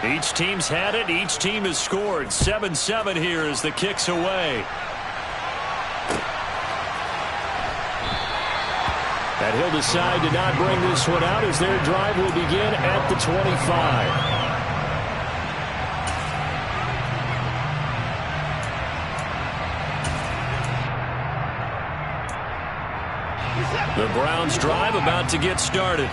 Each team's had it. Each team has scored. 7-7 here as the kick's away. And he'll decide to not bring this one out as their drive will begin at the 25. The Browns' drive about to get started.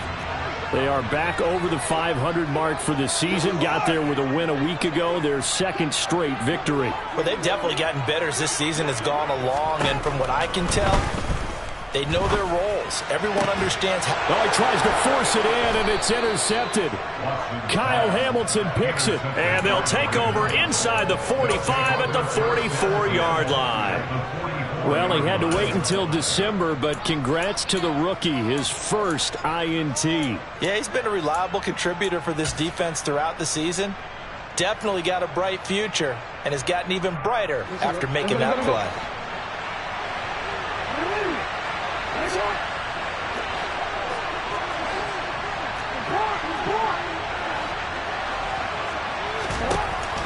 They are back over the 500 mark for the season. Got there with a win a week ago, their second straight victory. Well, they've definitely gotten better as this season has gone along, and from what I can tell, they know their roles. Everyone understands how... Oh, he tries to force it in, and it's intercepted. Kyle Hamilton picks it, and they'll take over inside the 45 at the 44-yard line. Well, he had to wait until December, but congrats to the rookie, his first INT. Yeah, he's been a reliable contributor for this defense throughout the season. Definitely got a bright future, and has gotten even brighter after making that play.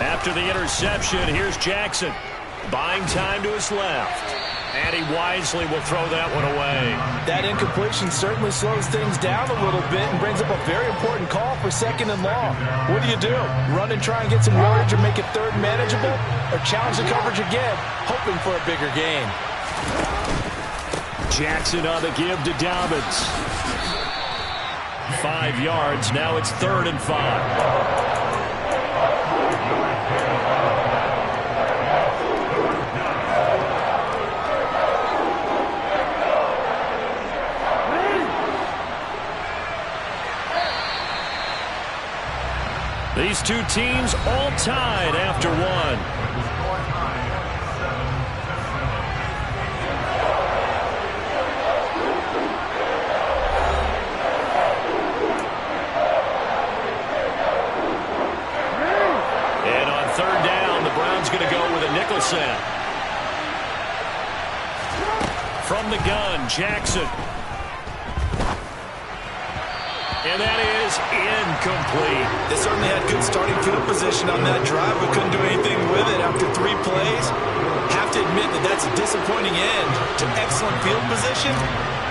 After the interception, here's Jackson. Buying time to his left. And he wisely will throw that one away. That incompletion certainly slows things down a little bit and brings up a very important call for 2nd and long. What do? Run and try and get some yardage or make it third manageable? Or challenge the coverage again, hoping for a bigger gain? Jackson on the give to Dobbins. 5 yards. Now it's 3rd and 5. These two teams all tied after one. And on 3rd down, the Browns going to go with a nickel set. From the gun, Jackson. And that is incomplete. They certainly had good starting field position on that drive, but couldn't do anything with it after 3 plays. Have to admit that that's a disappointing end to excellent field position.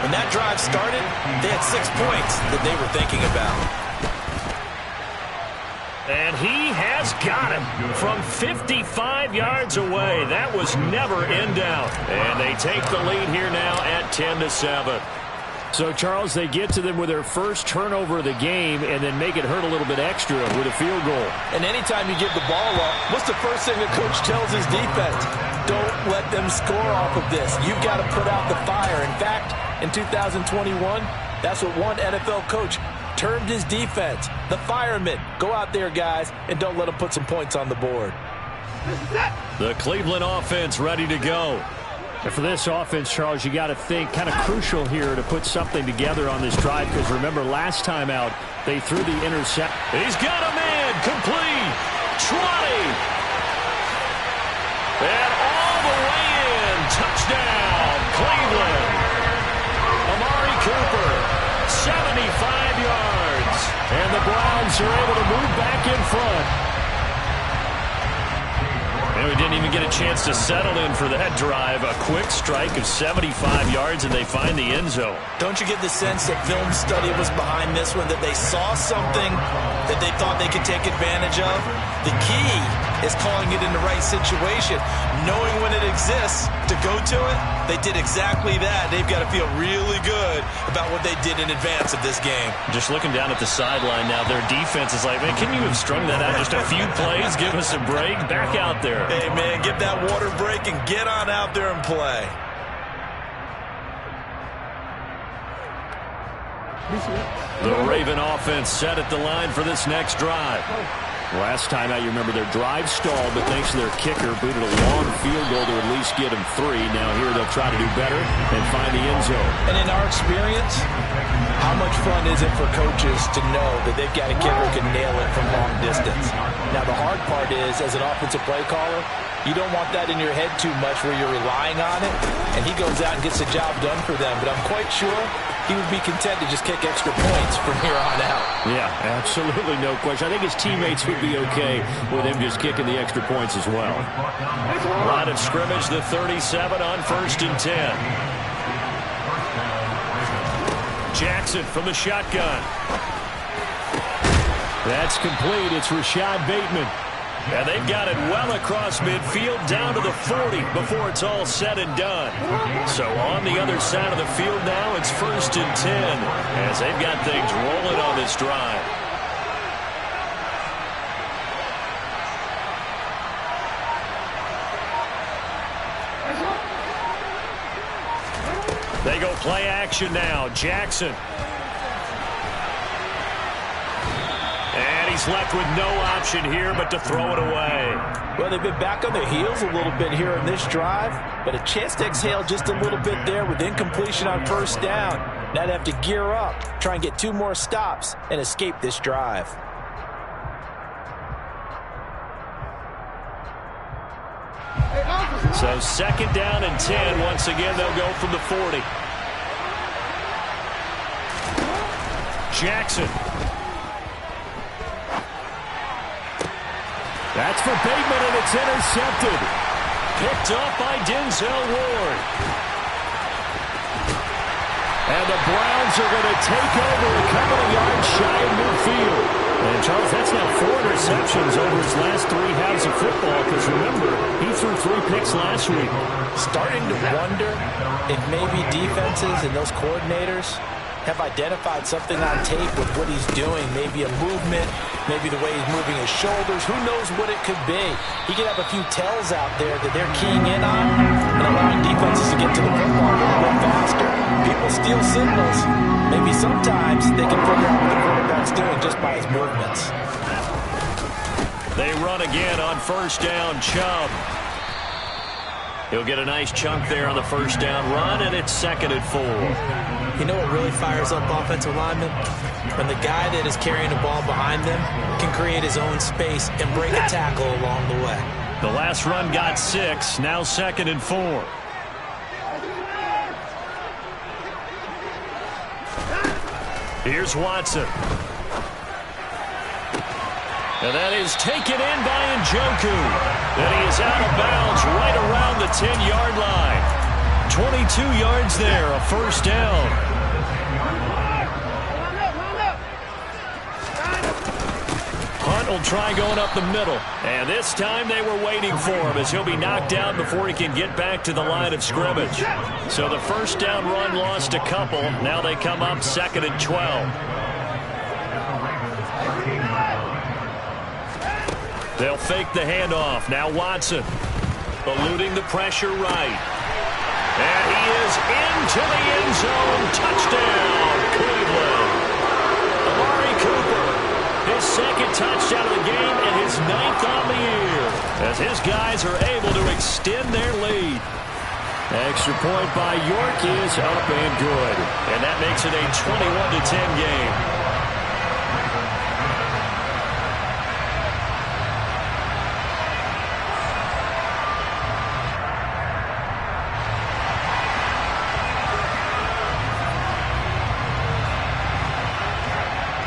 When that drive started, they had 6 points that they were thinking about. And he has got him from 55 yards away. That was never in doubt. And they take the lead here now at 10-7. So, Charles, they get to them with their first turnover of the game and then make it hurt a little bit extra with a field goal. And anytime you give the ball up, what's the first thing the coach tells his defense? Don't let them score off of this. You've got to put out the fire. In fact, in 2021, that's what one NFL coach termed his defense. The firemen. Go out there, guys, and don't let them put some points on the board. The Cleveland offense ready to go. And for this offense, Charles, you got to think kind of crucial here to put something together on this drive, because remember last time out they threw the intercept. He's got a man complete. 20. And all the way in. Touchdown, Cleveland. Amari Cooper, 75 yards. And the Browns are able to move back in front. And we didn't even get a chance to settle in for that drive. A quick strike of 75 yards, and they find the end zone. Don't you get the sense that film study was behind this one, that they saw something that they thought they could take advantage of? The key is calling it in the right situation, knowing when it exists to go to it. They did exactly that. They've got to feel really good about what they did in advance of this game. Just looking down at the sideline now, their defense is like, man, can you have strung that out just a few plays? Give us a break. Back out there. Hey, man, get that water break and get on out there and play. The Raven offense set at the line for this next drive. Last time out, you remember their drive stalled, but thanks to their kicker, booted a long field goal to at least get them 3. Now here they'll try to do better and find the end zone. And in our experience, how much fun is it for coaches to know that they've got a kicker who can nail it from long distance? Now the hard part is, as an offensive play caller, you don't want that in your head too much where you're relying on it, and he goes out and gets the job done for them. But I'm quite sure he would be content to just kick extra points from here on out. Yeah, absolutely no question. I think his teammates would be okay with him just kicking the extra points as well. Line of scrimmage, the 37 on 1st and 10. Jackson from the shotgun. That's complete. It's Rashad Bateman. And they've got it well across midfield down to the 40 before it's all said and done. So on the other side of the field now, it's 1st and 10 as they've got things rolling on this drive. They go play action now. Jackson. And he's left with no option here but to throw it away. Well, they've been back on their heels a little bit here in this drive, but a chance to exhale just a little bit there with incompletion on 1st down. Now they have to gear up, try and get 2 more stops, and escape this drive. So 2nd down and 10. Once again, they'll go from the 40. Jackson. That's for Bateman, and it's intercepted. Picked up by Denzel Ward. And the Browns are going to take over a couple of yards shy of midfield. And, Charles, that's now 4 interceptions over his last 3 halves of football, because, remember, he threw 3 picks last week. Starting to wonder if maybe defenses and those coordinators have identified something on tape with what he's doing. Maybe a movement, maybe the way he's moving his shoulders. Who knows what it could be? He could have a few tells out there that they're keying in on and allowing defenses to get to the football a little bit faster. People steal signals. Maybe sometimes they can figure out what the quarterback's doing just by his movements. They run again on 1st down. Chubb. He'll get a nice chunk there on the 1st down run, and it's 2nd and 4. You know what really fires up offensive linemen? When the guy that is carrying the ball behind them can create his own space and break a tackle along the way. The last run got 6, now 2nd and 4. Here's Watson. And that is taken in by Njoku. And he is out of bounds right around the 10-yard line. 22 yards there, a 1st down. Hunt will try going up the middle. And this time they were waiting for him as he'll be knocked down before he can get back to the line of scrimmage. So the 1st down run lost a couple. Now they come up 2nd and 12. They'll fake the handoff. Now Watson eluding the pressure right. And he is into the end zone. Touchdown, Cleveland. Amari Cooper, his 2nd touchdown of the game and his 9th on the year, as his guys are able to extend their lead. Extra point by York is up and good. And that makes it a 21-10 game.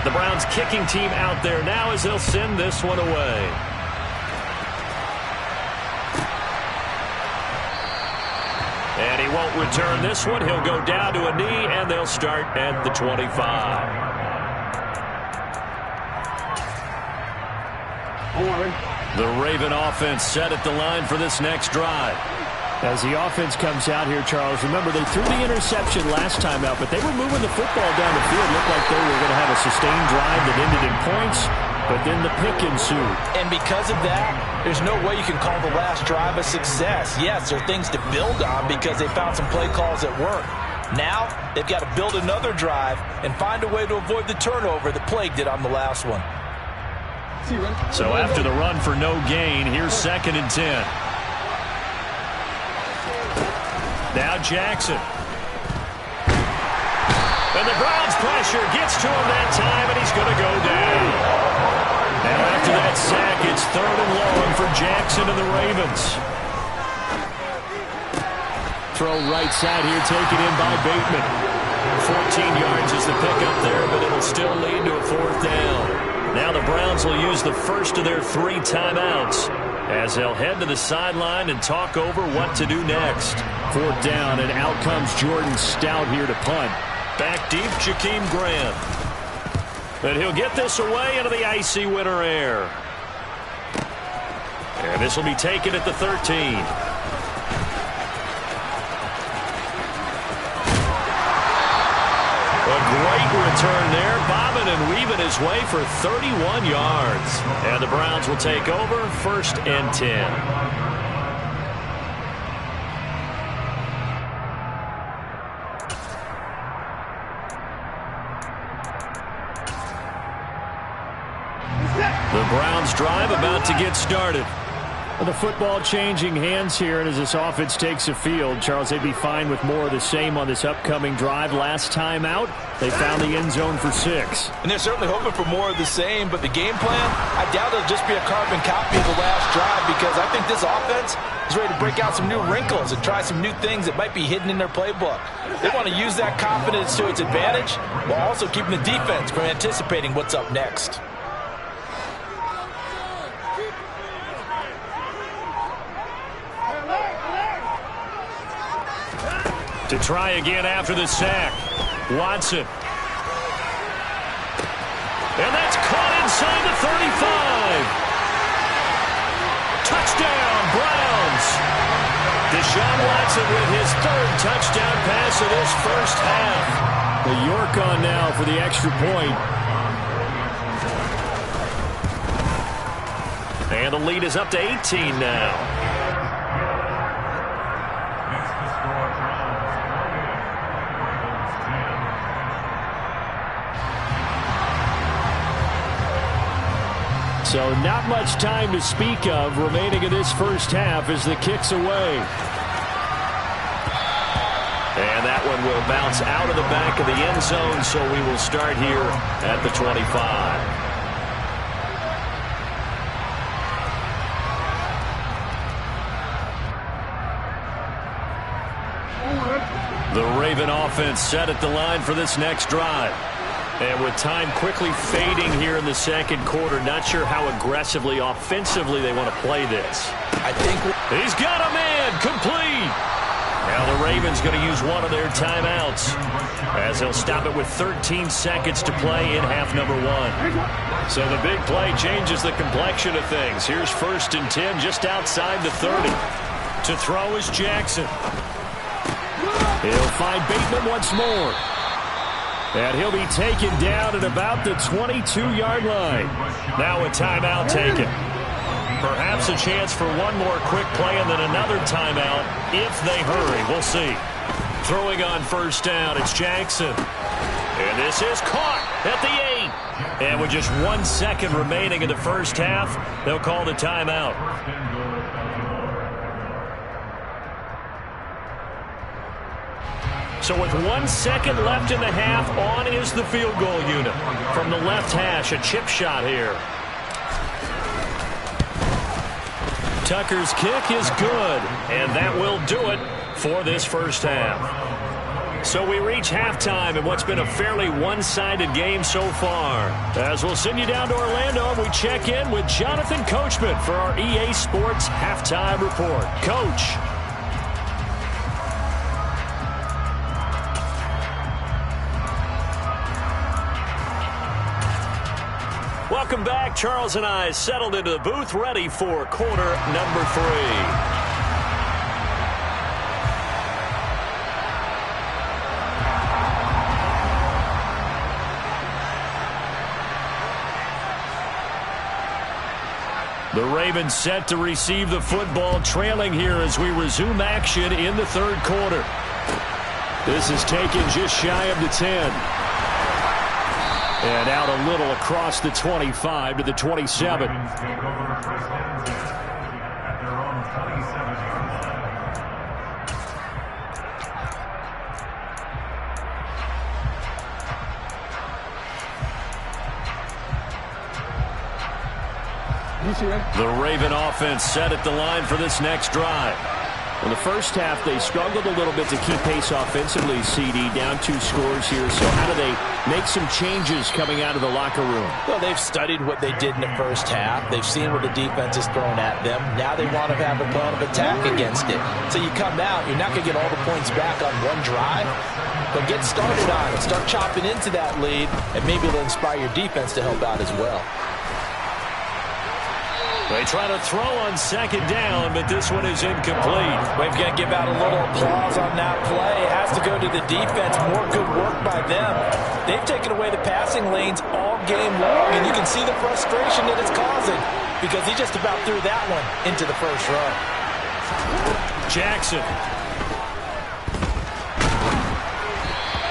The Browns kicking team out there now as they'll send this one away. And he won't return this one. He'll go down to a knee, and they'll start at the 25. The Raven offense set at the line for this next drive. As the offense comes out here, Charles, remember they threw the interception last time out, but they were moving the football down the field. Looked like they were going to have a sustained drive that ended in points, but then the pick ensued. And because of that, there's no way you can call the last drive a success. Yes, there are things to build on because they found some play calls that work. Now, they've got to build another drive and find a way to avoid the turnover that plagued it on the last one. So after the run for no gain, here's 2nd and 10. Now Jackson. And the Browns pressure gets to him that time, and he's going to go down. Now after that sack, it's 3rd and long for Jackson and the Ravens. Throw right side here, taken in by Bateman. 14 yards is the pickup there, but it'll still lead to a 4th down. Now the Browns will use the first of their 3 timeouts as they'll head to the sideline and talk over what to do next. 4th down, and out comes Jordan Stout here to punt. Back deep, Jakeem Grant. And he'll get this away into the icy winter air. And this will be taken at the 13. A great return there, bobbing and weaving his way for 31 yards. And the Browns will take over 1st and 10. The Browns drive about to get started. The football changing hands here, and as this offense takes the field, Charles, they'd be fine with more of the same on this upcoming drive. Last time out, they found the end zone for 6. And they're certainly hoping for more of the same, but the game plan, I doubt it'll just be a carbon copy of the last drive, because I think this offense is ready to break out some new wrinkles and try some new things that might be hidden in their playbook. They want to use that confidence to its advantage while also keeping the defense from anticipating what's up next. To try again after the sack. Watson. And that's caught inside the 35. Touchdown, Browns. Deshaun Watson with his 3rd touchdown pass of this first half. The York on now for the extra point. And the lead is up to 18 now. So not much time to speak of remaining in this first half as the kick's away. And that one will bounce out of the back of the end zone, so we will start here at the 25. The Raven offense set at the line for this next drive. And with time quickly fading here in the 2nd quarter, not sure how aggressively, offensively they want to play this. I think he's got a man complete. Now the Ravens going to use one of their timeouts as they'll stop it with 13 seconds to play in half number 1. So the big play changes the complexion of things. Here's 1st and 10 just outside the 30. To throw is Jackson. He'll find Bateman once more. And he'll be taken down at about the 22-yard line. Now a timeout taken. Perhaps a chance for one more quick play and then another timeout if they hurry. We'll see. Throwing on 1st down, it's Jackson. And this is caught at the 8. And with just 1 second remaining in the first half, they'll call the timeout. So with 1 second left in the half, on is the field goal unit. From the left hash, a chip shot here. Tucker's kick is good, and that will do it for this first half. So we reach halftime in what's been a fairly one-sided game so far. As we'll send you down to Orlando, and we check in with Jonathan Coachman for our EA Sports Halftime Report. Coach. Welcome back. Charles and I settled into the booth, ready for quarter number 3. The Ravens set to receive the football, trailing here as we resume action in the 3rd quarter. This is taken just shy of the 10. And out a little across the 25 to the 27. The Raven offense set at the line for this next drive. In the first half, they struggled a little bit to keep pace offensively, CD, down 2 scores here. So how do they make some changes coming out of the locker room? Well, they've studied what they did in the first half. They've seen what the defense is throwing at them. Now they want to have a plan of attack against it. So you come out, you're not going to get all the points back on one drive, but get started on it. Start chopping into that lead, and maybe it'll inspire your defense to help out as well. They try to throw on second down, but this one is incomplete. We've got to give out a little applause on that play. It has to go to the defense. More good work by them. They've taken away the passing lanes all game long, and you can see the frustration that it's causing because he just about threw that one into the first row. Jackson.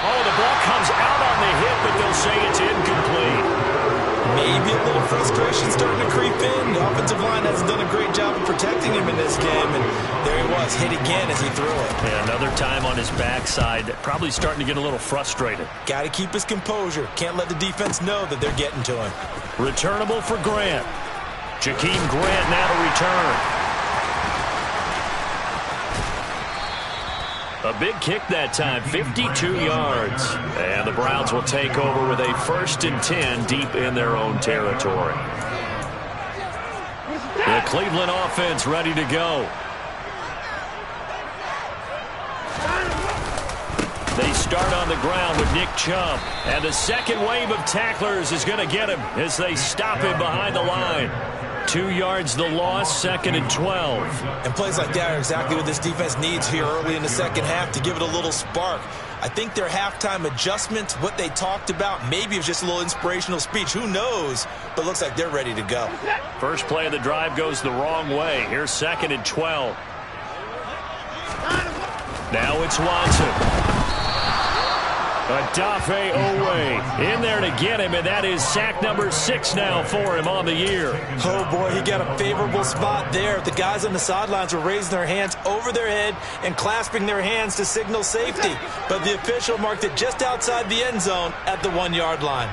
Oh, the ball comes out on the hit, but they'll say it's incomplete. Maybe a little frustration starting to creep in. The offensive line hasn't done a great job of protecting him in this game, and there he was, hit again as he threw it. Yeah, another time on his backside, probably starting to get a little frustrated. Got to keep his composure. Can't let the defense know that they're getting to him. Returnable for Grant. Jakeem Grant now to return. A big kick that time, 52 yards. And the Browns will take over with a 1st and 10 deep in their own territory. The Cleveland offense ready to go. They start on the ground with Nick Chubb. And the second wave of tacklers is going to get him as they stop him behind the line. 2 yards the loss, 2nd and 12. And plays like that are exactly what this defense needs here early in the second half to give it a little spark. I think their halftime adjustments, what they talked about, maybe it was just a little inspirational speech. Who knows? But looks like they're ready to go. First play of the drive goes the wrong way. Here's 2nd and 12. Now it's Watson. Adafe Owe in there to get him, and that is sack number 6 now for him on the year. Oh, boy, he got a favorable spot there. The guys on the sidelines were raising their hands over their head and clasping their hands to signal safety. But the official marked it just outside the end zone at the 1-yard line.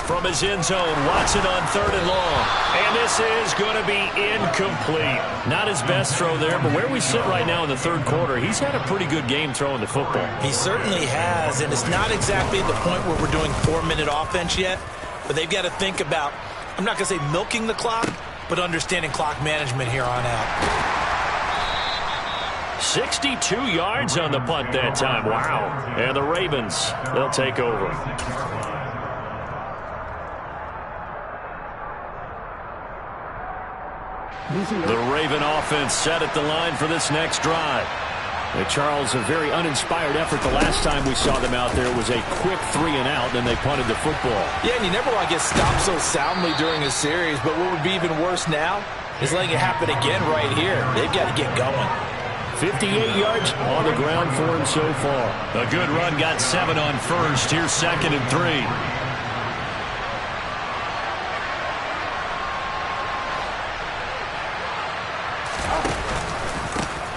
From his end zone, Watson on 3rd and long. And this is going to be incomplete. Not his best throw there, but where we sit right now in the 3rd quarter, he's had a pretty good game throwing the football. He certainly has, and it's not exactly the point where we're doing 4-minute offense yet, but they've got to think about, I'm not going to say milking the clock, but understanding clock management here on out. 62 yards on the punt that time. Wow. And the Ravens, they'll take over. The Raven offense set at the line for this next drive. Charles, a very uninspired effort the last time we saw them out there. It was a quick 3-and-out, then they punted the football. Yeah, and you never want to get stopped so soundly during a series, but what would be even worse now is letting it happen again right here. They've got to get going. 58 yards on the ground for him so far. A good run, got 7 on first. Here's 2nd and 3.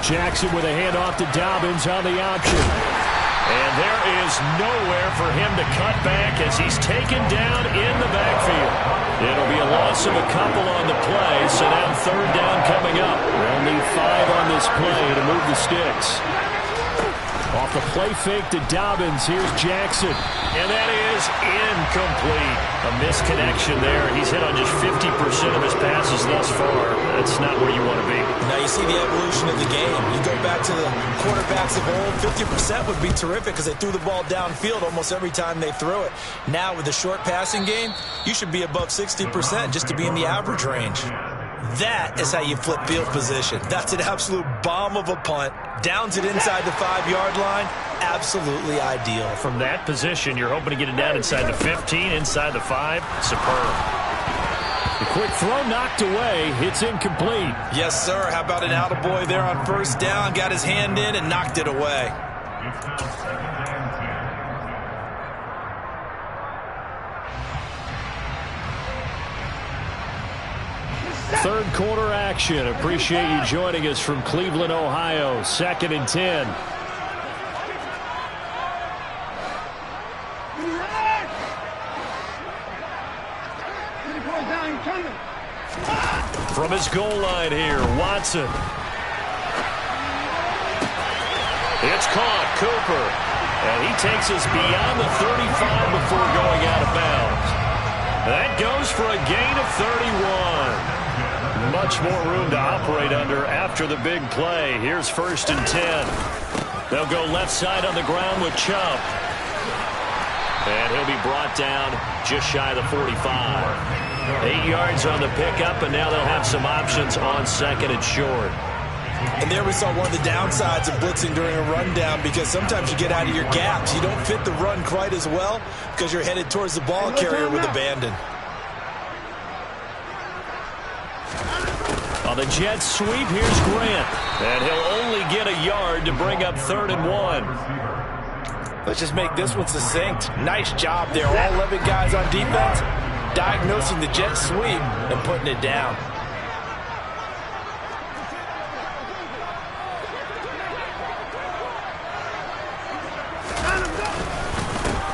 Jackson with a handoff to Dobbins on the option. And there is nowhere for him to cut back as he's taken down in the backfield. It'll be a loss of a couple on the play, so now 3rd down coming up. They'll need 5 on this play to move the sticks. Off the play fake to Dobbins, here's Jackson. And that is incomplete. A misconnection there. He's hit on just 50% of his passes thus far. That's not where you want to be. Now you see the evolution of the game. You go back to the quarterbacks of old, 50% would be terrific because they threw the ball downfield almost every time they threw it. Now with the short passing game, you should be above 60% just to be in the average range. That is how you flip field position. That's an absolute bomb of a punt. Downs it inside the 5-yard line. Absolutely ideal. From that position, you're hoping to get it down inside the 15, inside the 5. Superb. The quick throw knocked away. It's incomplete. Yes, sir. How about an attaboy there on 1st down? Got his hand in and knocked it away. Third quarter action. Appreciate you joining us from Cleveland, Ohio. 2nd and 10. From his goal line here, Watson. It's caught, Cooper. And he takes us beyond the 35 before going out of bounds. That goes for a gain of 31. Much more room to operate under after the big play. Here's 1st and 10. They'll go left side on the ground with Chubb. And he'll be brought down just shy of the 45. 8 yards on the pickup, and now they'll have some options on 2nd and short. And there we saw one of the downsides of blitzing during a rundown, because sometimes you get out of your gaps. You don't fit the run quite as well because you're headed towards the ball carrier with abandon. On the jet sweep, here's Grant. And he'll only get a yard to bring up 3rd and 1. Let's just make this one succinct. Nice job there. All 11 guys on defense diagnosing the jet sweep and putting it down.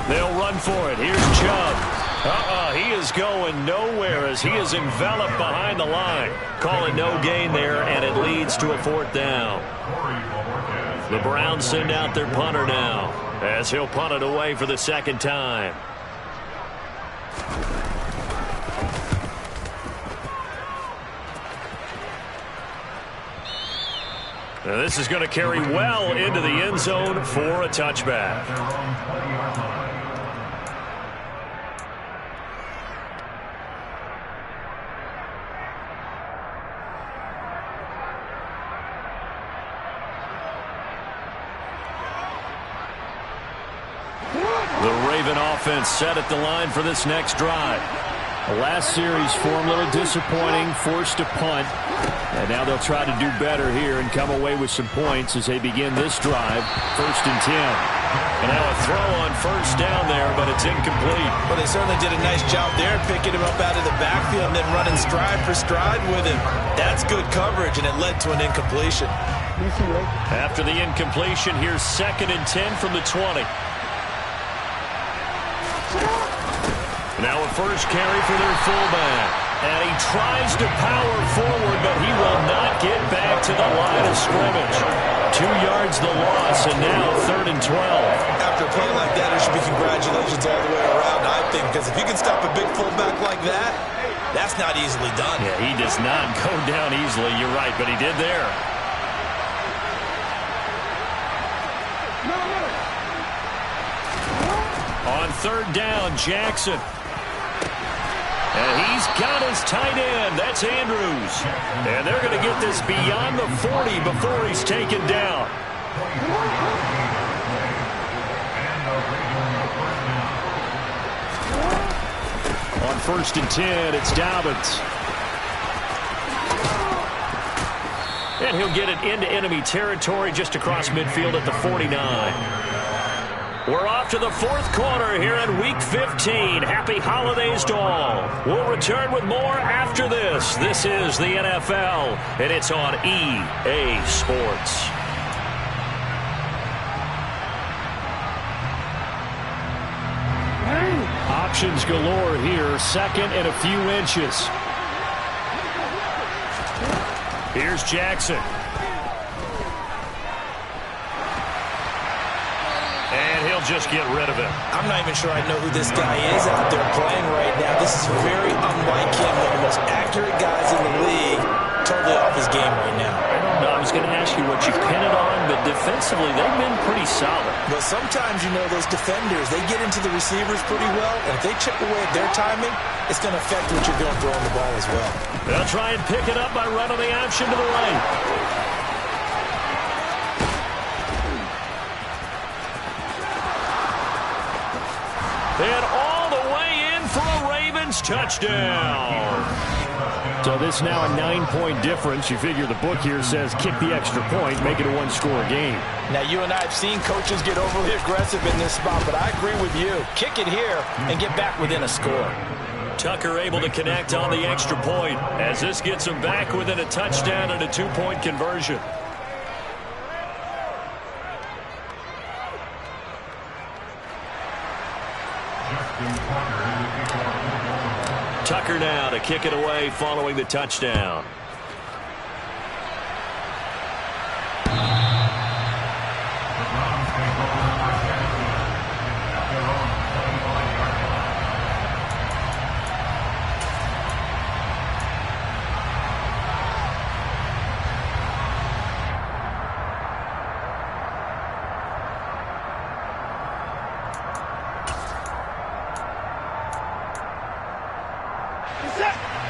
They'll run for it. Here's Chubb. He is going nowhere as he is enveloped behind the line. Call it no gain there, and it leads to a 4th down. The Browns send out their punter now as he'll punt it away for the 2nd time. Now this is going to carry well into the end zone for a touchback. The Raven offense set at the line for this next drive. The last series for him, a little disappointing, forced to punt. And now they'll try to do better here and come away with some points as they begin this drive, 1st and 10. And now a throw on 1st down there, but it's incomplete. Well, they certainly did a nice job there, picking him up out of the backfield and then running stride for stride with him. That's good coverage, and it led to an incompletion. After the incompletion, here's 2nd and 10 from the 20. Now a first carry for their fullback. And he tries to power forward, but he will not get back to the line of scrimmage. 2 yards the loss, and now 3rd and 12. After a play like that, there should be congratulations all the way around, I think, because if you can stop a big fullback like that, that's not easily done. Yeah, he does not go down easily. You're right, but he did there. On 3rd down, Jackson. And he's got his tight end. That's Andrews. And they're going to get this beyond the 40 before he's taken down. On 1st and 10, it's Dobbins. And he'll get it into enemy territory just across midfield at the 49. We're off to the 4th quarter here in Week 15. Happy holidays to all. We'll return with more after this. This is the NFL, and it's on EA Sports. Options galore here. 2nd and a few inches. Here's Jackson. And he'll just get rid of it. I'm not even sure I know who this guy is out there playing right now. This is very unlike him. One of the most accurate guys in the league. Totally off his game right now. I don't know. I was going to ask you what you pin it on, but defensively, they've been pretty solid. But sometimes, you know, those defenders, they get into the receivers pretty well, and if they chip away at their timing, it's going to affect what you're doing throwing the ball as well. They'll try and pick it up by running the option to the right. And all the way in for a Ravens touchdown. So this now a 9-point difference. You figure the book here says kick the extra point, make it a one-score game. Now, you and I have seen coaches get overly aggressive in this spot, but I agree with you. Kick it here and get back within a score. Tucker able to connect on the extra point as this gets him back within a touchdown and a 2-point conversion. Tucker now to kick it away following the touchdown.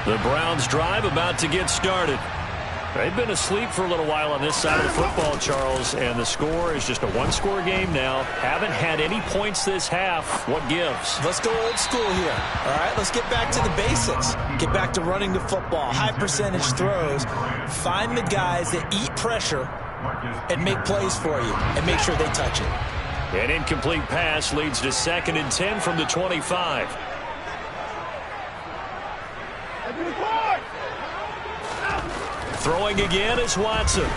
The Browns drive about to get started. They've been asleep for a little while on this side of the football, Charles, and the score is just a one-score game now. Haven't had any points this half. What gives? Let's go old school here. All right, let's get back to the basics. Get back to running the football, high percentage throws. Find the guys that eat pressure and make plays for you and make sure they touch it. An incomplete pass leads to 2nd and 10 from the 25. Throwing again is Watson.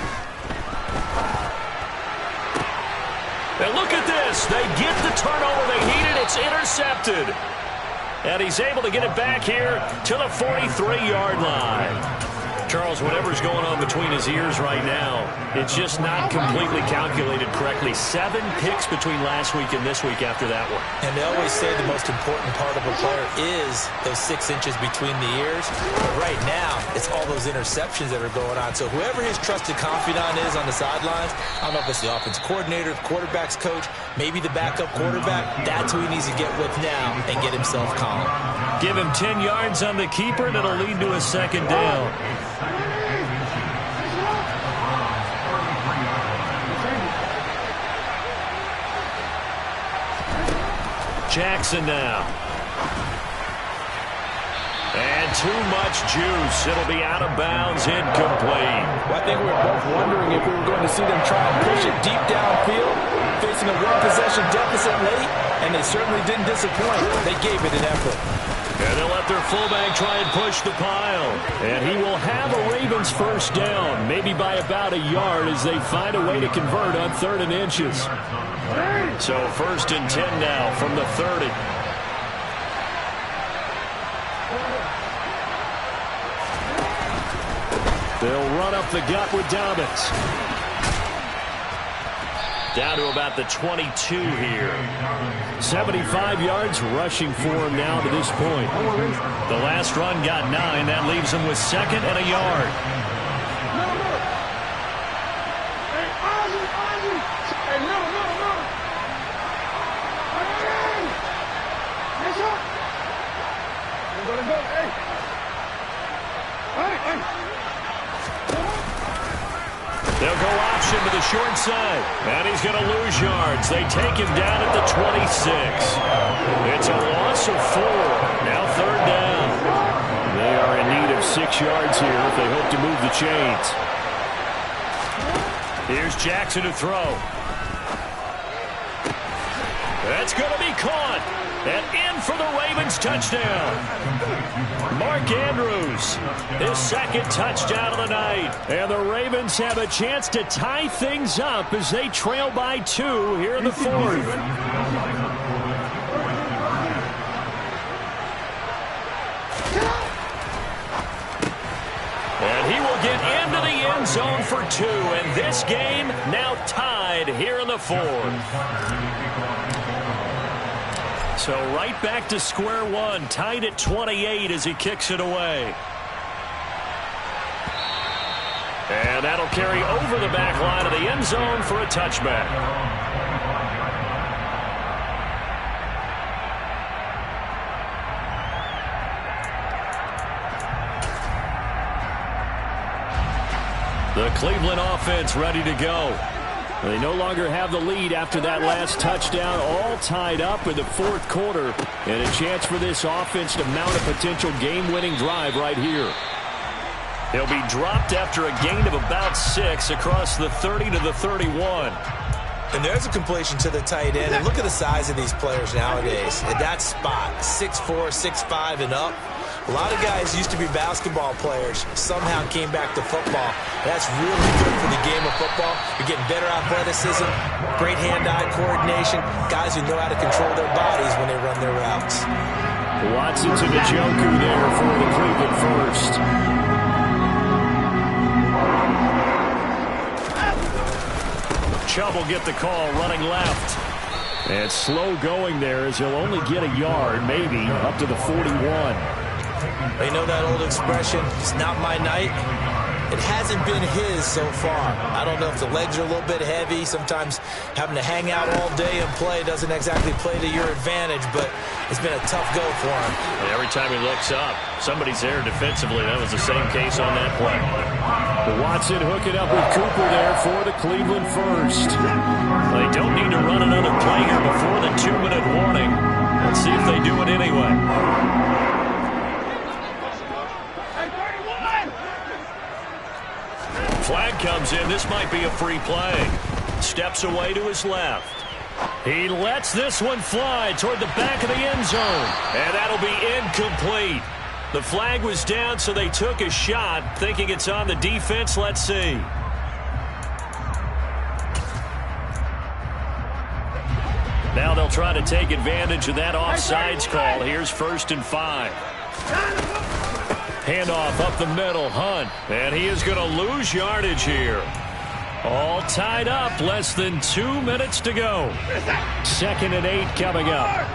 And look at this. They get the turnover they needed. It's intercepted. And he's able to get it back here to the 43-yard line. Charles, whatever's going on between his ears right now, it's just not completely calculated correctly. 7 picks between last week and this week after that one. And they always say the most important part of a player is those 6 inches between the ears. But right now, it's all those interceptions that are going on. So whoever his trusted confidant is on the sidelines, I don't know if it's the offensive coordinator, the quarterback's coach, maybe the backup quarterback, that's who he needs to get with now and get himself calm. Give him 10 yards on the keeper, and it'll lead to a 2nd down. Jackson now. And too much juice. It'll be out of bounds, incomplete. Well, I think we were both wondering if we were going to see them try and push it deep downfield, facing a one-possession deficit late, and they certainly didn't disappoint. They gave it an effort. And they'll let their fullback try and push the pile. And he will have a Ravens first down, maybe by about a yard as they find a way to convert on 3rd and inches. So 1st and 10 now from the 30. They'll run up the gut with Dobbins. Down to about the 22 here. 75 yards rushing for him now to this point. The last run got 9. That leaves him with 2nd and a yard. They'll go option to the short side, and he's going to lose yards. They take him down at the 26. It's a loss of 4. Now 3rd down. They are in need of 6 yards here if they hope to move the chains. Here's Jackson to throw. That's going to be caught. And in for the Ravens touchdown. Mark Andrews, his 2nd touchdown of the night. And the Ravens have a chance to tie things up as they trail by 2 here in the 4th. And he will get into the end zone for 2. And this game now tied here in the 4th. So right back to square one, tied at 28 as he kicks it away. And that'll carry over the back line of the end zone for a touchback. The Cleveland offense ready to go. They no longer have the lead after that last touchdown, all tied up in the 4th quarter. And a chance for this offense to mount a potential game-winning drive right here. He'll be dropped after a gain of about 6 across the 30 to the 31. And there's a completion to the tight end. And look at the size of these players nowadays. At that spot, 6'4", 6'5", and up. A lot of guys used to be basketball players, somehow came back to football. That's really good for the game of football. You're getting better athleticism, great hand-eye coordination, guys who know how to control their bodies when they run their routes. Watson to Njoku there for the Cleveland first. Chubb will get the call running left. And slow going there as he'll only get a yard, maybe, up to the 41. You know that old expression, it's not my night? It hasn't been his so far. I don't know if the legs are a little bit heavy. Sometimes having to hang out all day and play doesn't exactly play to your advantage, but it's been a tough go for him. And every time he looks up, somebody's there defensively. That was the same case on that play. But Watson hooking up with Cooper there for the Cleveland first. They don't need to run another play here before the 2-minute warning. Let's see if they do it anyway. Flag comes in. This might be a free play. Steps away to his left. He lets this one fly toward the back of the end zone. And that'll be incomplete. The flag was down, so they took a shot, thinking it's on the defense. Let's see. Now they'll try to take advantage of that offsides call. Here's 1st and 5. Handoff up the middle, Hunt. And he is going to lose yardage here. All tied up, less than 2 minutes to go. 2nd and 8 coming up.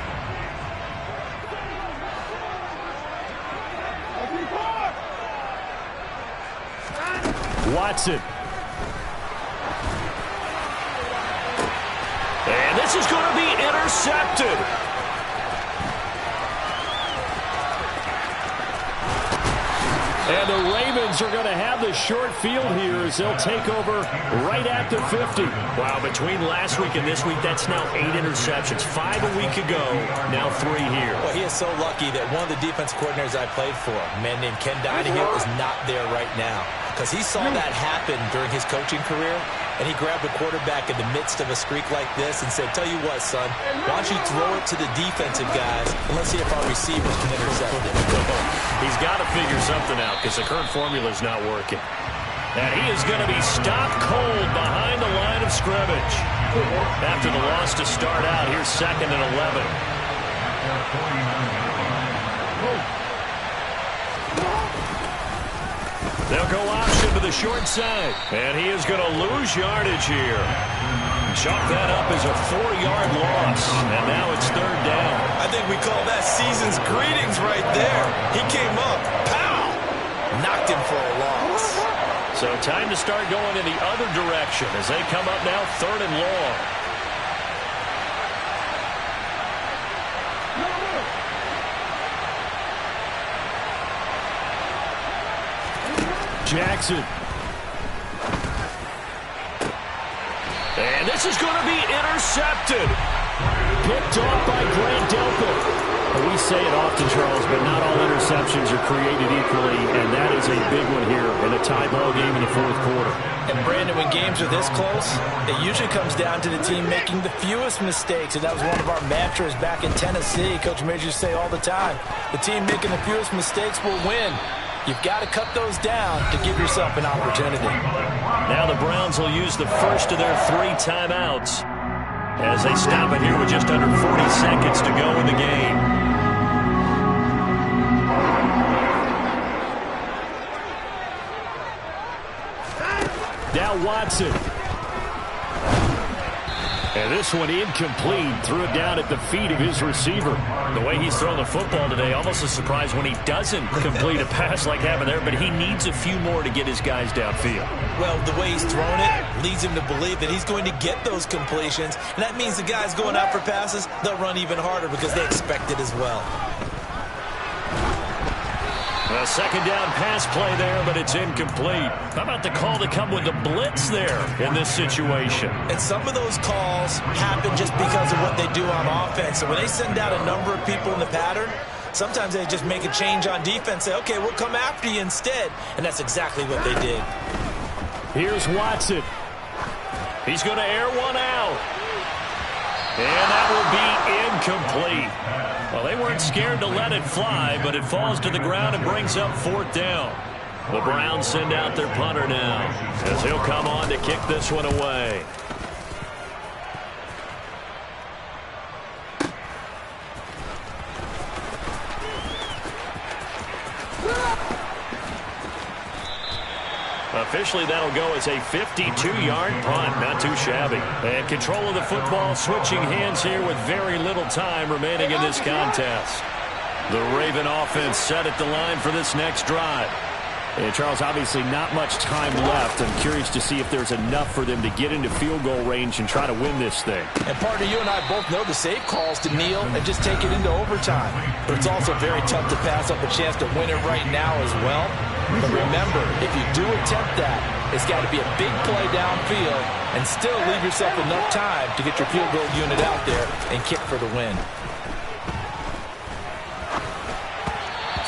Watson. And this is going to be intercepted. And the Ravens are going to have the short field here as they'll take over right at the 50. Wow, between last week and this week, that's now 8 interceptions. 5 a week ago, now 3 here. Well, he is so lucky that one of the defense coordinators I played for, a man named Ken Dinehill, is not there right now. Because he saw that happen during his coaching career, and he grabbed the quarterback in the midst of a streak like this and said, tell you what, son, why don't you throw it to the defensive guys, and let's see if our receivers can intercept it. He's got to figure something out because the current formula is not working. And he is going to be stopped cold behind the line of scrimmage. After the loss to start out, here's 2nd and 11. They'll go option to the short side. And he is going to lose yardage here. Chalk that up as a 4-yard loss. And now it's 3rd down. I think we call that season's greetings right there. He came up, pow! Knocked him for a loss. So time to start going in the other direction as they come up now 3rd and long. Jackson. And this is going to be intercepted. Picked off by Grant Delpit. We say it often, Charles, but not all interceptions are created equally, and that is a big one here in a tie ball game in the 4th quarter. And, Brandon, when games are this close, it usually comes down to the team making the fewest mistakes, and that was one of our mantras back in Tennessee. Coach Major used to say all the time, the team making the fewest mistakes will win. You've got to cut those down to give yourself an opportunity. Now the Browns will use the first of their 3 timeouts as they stop it here with just under 40 seconds to go in the game. Now Watson. And this one incomplete. Threw it down at the feet of his receiver. The way he's thrown the football today, almost a surprise when he doesn't complete a pass like happened there, but he needs a few more to get his guys downfield. Well, the way he's thrown it leads him to believe that he's going to get those completions, and that means the guys going out for passes, they'll run even harder because they expect it as well. A 2nd down pass play there, but it's incomplete. How about the call to come with the blitz there in this situation? And some of those calls happen just because of what they do on offense. So when they send out a number of people in the pattern, sometimes they just make a change on defense, say, okay, we'll come after you instead. And that's exactly what they did. Here's Watson. He's going to air one out. And that will be incomplete. Well, they weren't scared to let it fly, but it falls to the ground and brings up 4th down. The Browns send out their punter now as he'll come on to kick this one away. Officially, that'll go as a 52-yard punt. Not too shabby. And control of the football switching hands here with very little time remaining in this contest. The Raven offense set at the line for this next drive. And Charles, obviously not much time left. I'm curious to see if there's enough for them to get into field goal range and try to win this thing. And partner, you and I both know the safe calls to kneel and just take it into overtime. But it's also very tough to pass up a chance to win it right now as well. But remember, if you do attempt that, it's got to be a big play downfield and still leave yourself enough time to get your field goal unit out there and kick for the win.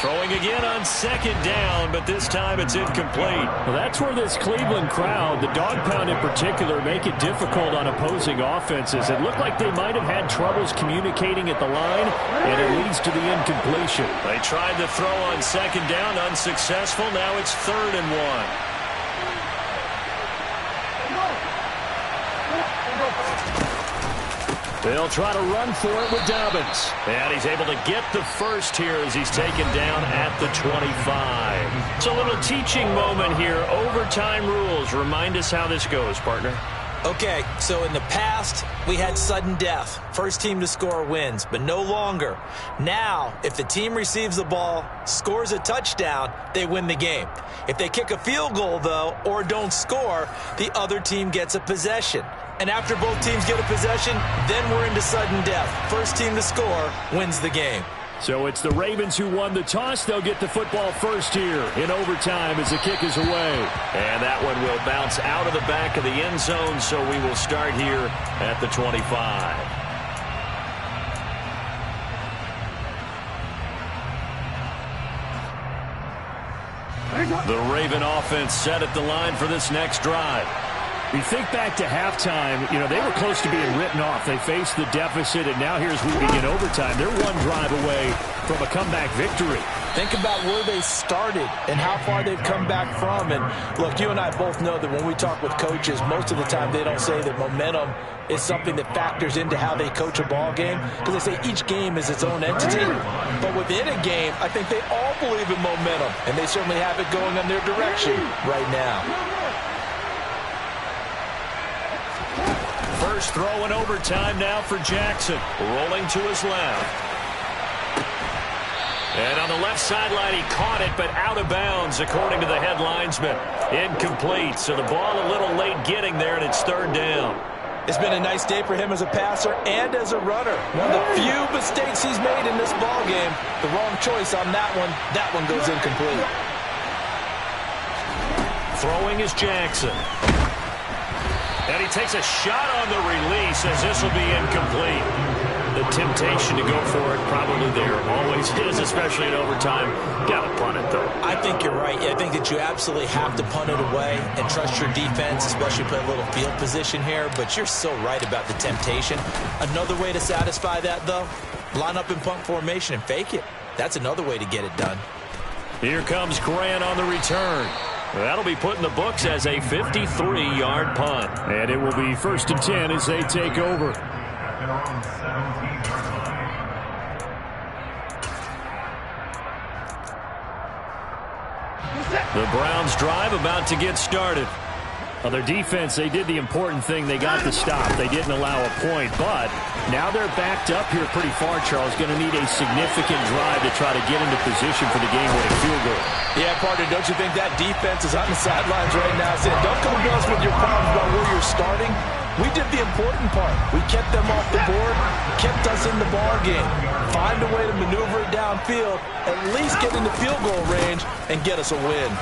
Throwing again on second down, but this time it's incomplete. Well, that's where this Cleveland crowd, the dog pound in particular, make it difficult on opposing offenses. It looked like they might have had troubles communicating at the line, and it leads to the incompletion. They tried to throw on second down, unsuccessful. Now it's 3rd and 1. They'll try to run for it with Dobbins. And he's able to get the first here as he's taken down at the 25. It's a little teaching moment here. Overtime rules. Remind us how this goes, partner. Okay, so in the past, we had sudden death. First team to score wins, but no longer. Now, if the team receives the ball, scores a touchdown, they win the game. If they kick a field goal, though, or don't score, the other team gets a possession. And after both teams get a possession, then we're into sudden death. First team to score wins the game. So it's the Ravens who won the toss. They'll get the football first here in overtime as the kick is away. And that one will bounce out of the back of the end zone, so we will start here at the 25. The Raven offense set at the line for this next drive. We think back to halftime, they were close to being written off. They faced the deficit, and now here's we begin overtime. They're one drive away from a comeback victory. Think about where they started and how far they've come back from. And, look, you and I both know that when we talk with coaches, most of the time they don't say that momentum is something that factors into how they coach a ball game, because they say each game is its own entity. But within a game, I think they all believe in momentum, and they certainly have it going in their direction right now. First throw in overtime now for Jackson. Rolling to his left. And on the left sideline, he caught it, but out of bounds, according to the head linesman. Incomplete, so the ball a little late getting there, and it's 3rd down. It's been a nice day for him as a passer and as a runner. One of the few mistakes he's made in this ball game. The wrong choice on that one. That one goes incomplete. Throwing is Jackson. And he takes a shot on the release as this will be incomplete. The temptation to go for it probably there always is, especially in overtime. Got to punt it, though. I think you're right. I think that you absolutely have to punt it away and trust your defense, especially play a little field position here. But you're so right about the temptation. Another way to satisfy that, though, line up in punt formation and fake it. That's another way to get it done. Here comes Grant on the return. That'll be put in the books as a 53-yard punt. And it will be 1st and 10 as they take over. The Browns drive about to get started. On their defense, they did the important thing. They got the stop. They didn't allow a point, but now they're backed up here pretty far, Charles. Going to need a significant drive to try to get into position for the game-winning field goal. Yeah, partner, don't you think that defense is on the sidelines right now saying, don't come to us with your problems about where you're starting. We did the important part. We kept them off the board, kept us in the ball game. Find a way to maneuver it downfield, at least get into field goal range, and get us a win.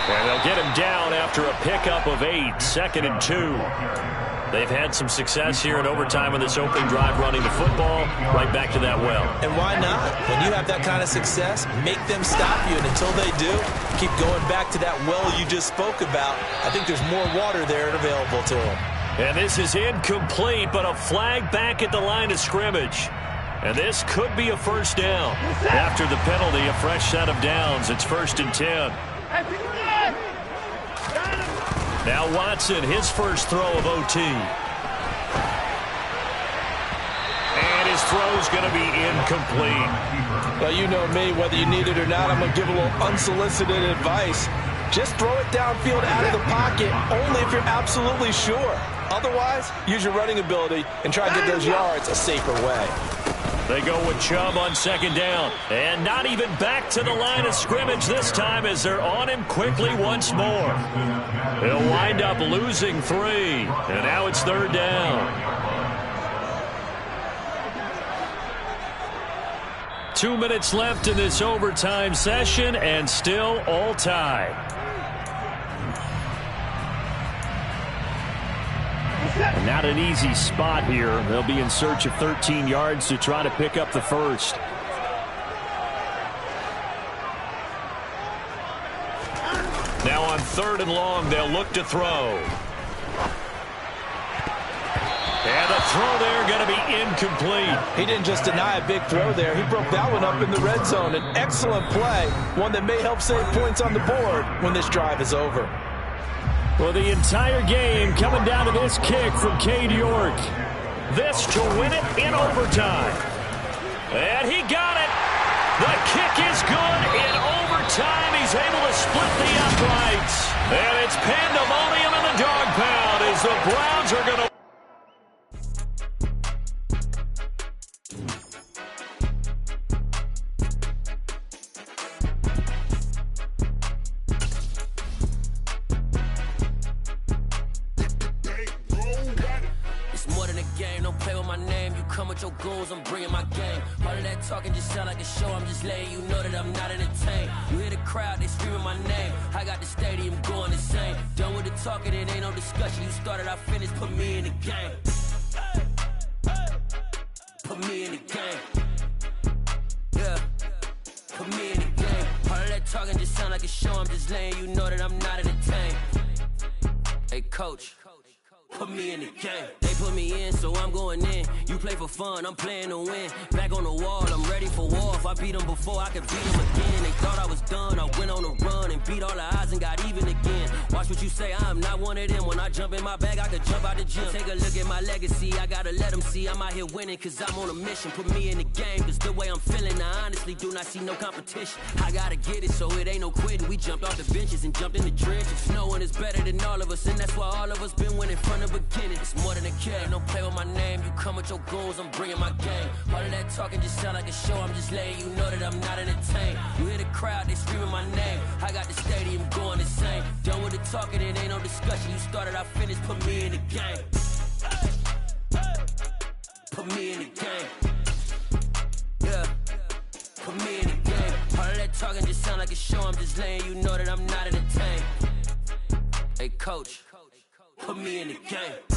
And they'll get him down after a pickup of 8, 2nd and 2. They've had some success here in overtime on this opening drive running the football right back to that well. And why not? When you have that kind of success, make them stop you. And until they do, keep going back to that well you just spoke about. I think there's more water there available to them. And this is incomplete, but a flag back at the line of scrimmage. And this could be a 1st down. After the penalty, a fresh set of downs. It's 1st and 10. Now Watson, his first throw of OT. And his throw's going to be incomplete. Well, you know me, whether you need it or not, I'm going to give a little unsolicited advice. Just throw it downfield out of the pocket, only if you're absolutely sure. Otherwise, use your running ability and try to get those yards a safer way. They go with Chubb on second down. And not even back to the line of scrimmage this time as they're on him quickly once more. He'll wind up losing 3. And now it's third down. 2 minutes left in this overtime session, and still all tied. And not an easy spot here. They'll be in search of 13 yards to try to pick up the first. Now on 3rd and long, they'll look to throw. And the throw there going to be incomplete. He didn't just deny a big throw there. He broke that one up in the red zone. An excellent play, one that may help save points on the board when this drive is over. Well, the entire game coming down to this kick from Cade York. This to win it in overtime. And he got it. The kick is good in overtime. He's able to split the uprights. And it's pandemonium in the dog pound as the Browns are going to... Your goals, I'm bringing my game. All of that talking just sound like a show. I'm just letting you know that I'm not entertained. You hear the crowd, they screaming my name. I got the stadium going insane. Done with the talking, it ain't no discussion. You started, I finished, put me in the game. Put me in the game. Yeah, put me in the game. All of that talking just sound like a show. I'm just letting you know that I'm not entertained. Hey, coach. Put me in the game. They put me in, so I'm going in. You play for fun, I'm playing to win. Back on the wall, I'm ready for war. If I beat them before, I could beat them again. They thought I was done, I went on a run and beat all the odds and got even again. Watch what you say, I'm not one of them. When I jump in my bag, I could jump out the gym. Take a look at my legacy, I gotta let them see I'm out here winning, cause I'm on a mission. Put me in the game, cause the way I'm feeling, I honestly do not see no competition. I gotta get it, so it ain't no quitting. We jumped off the benches and jumped in the trenches. No one is better than all of us, and that's why all of us been winning from the beginning. It's more than a kid, don't play with my name. You come with your goons, I'm bringing my game. All of that talking just sound like a show. I'm just letting you know that I'm not entertained. You hear the crowd, they screaming my name. I got the stadium going insane. Done with the talking, it ain't no discussion. You started, I finished, put me in the game. Put me in the game. Yeah, put me in the game. All of that talking just sound like a show. I'm just letting you know that I'm not entertained. Hey, coach. Put me in the game.